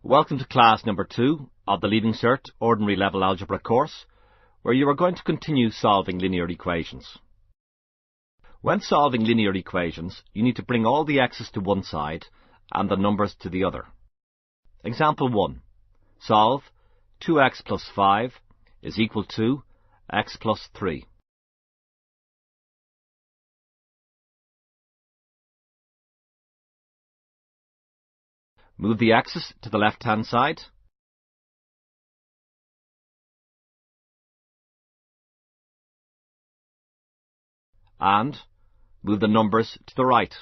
Welcome to class number 2 of the Leaving Cert Ordinary Level Algebra course, where you are going to continue solving linear equations. When solving linear equations, you need to bring all the x's to one side and the numbers to the other. Example 1. Solve 2x plus 5 is equal to x plus 3. Move the x's to the left-hand side. And move the numbers to the right.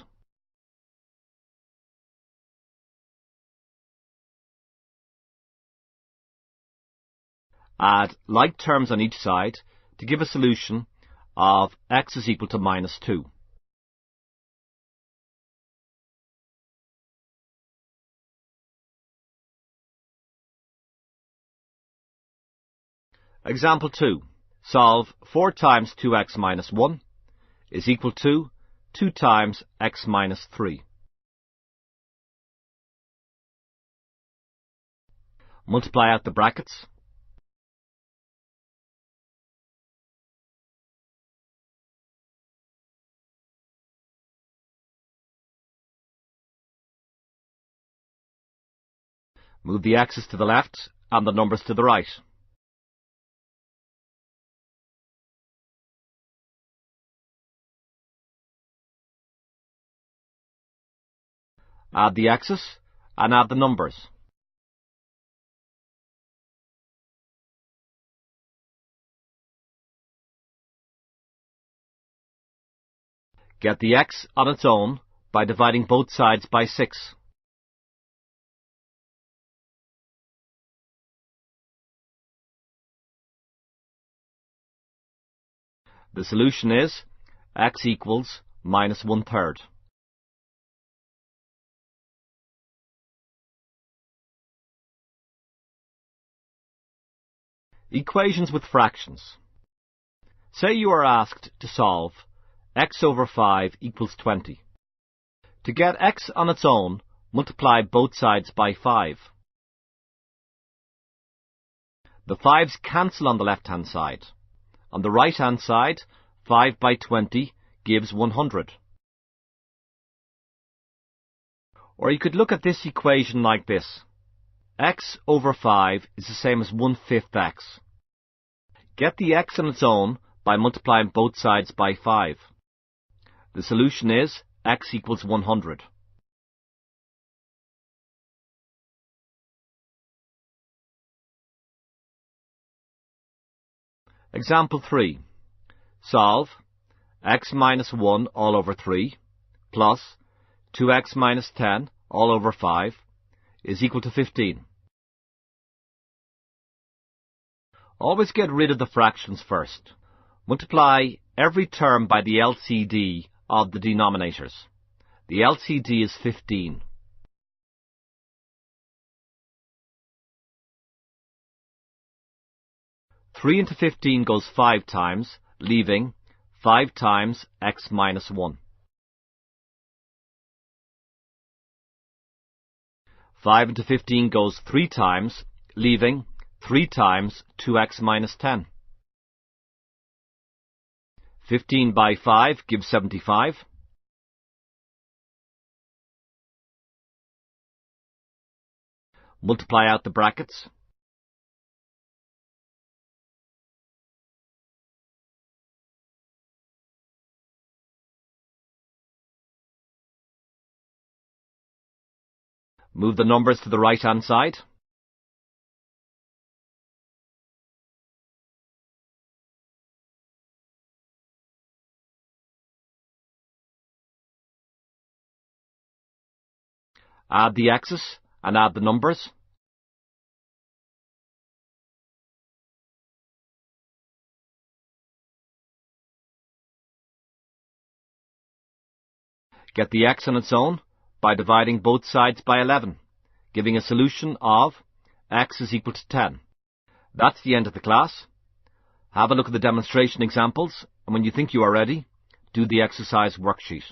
Add like terms on each side to give a solution of x is equal to minus 2. Example 2. Solve 4 times 2x minus 1 is equal to 2 times x minus 3. Multiply out the brackets. Move the x's to the left and the numbers to the right. Add the x's and add the numbers. Get the x on its own by dividing both sides by 6. The solution is x equals minus 1/3. Equations with fractions. Say you are asked to solve x over 5 equals 20. To get x on its own, multiply both sides by 5. The 5's cancel on the left-hand side. On the right-hand side, 5 by 20 gives 100. Or you could look at this equation like this. X over 5 is the same as 1/5 x. Get the x on its own by multiplying both sides by 5. The solution is x equals 100. Example 3. Solve x minus 1 all over 3 plus 2x minus 10 all over 5 is equal to 15. Always get rid of the fractions first. Multiply every term by the LCD of the denominators. The LCD is 15. Three into 15 goes 5 times, leaving 5 times x minus 1. 5 into 15 goes 3 times, leaving 3 times 2x minus 10. 15 by 5 gives 75. Multiply out the brackets. Move the numbers to the right-hand side. Add the x's and add the numbers. Get the x on its own by dividing both sides by 11, giving a solution of x is equal to 10. That's the end of the class. Have a look at the demonstration examples, and when you think you are ready, do the exercise worksheet.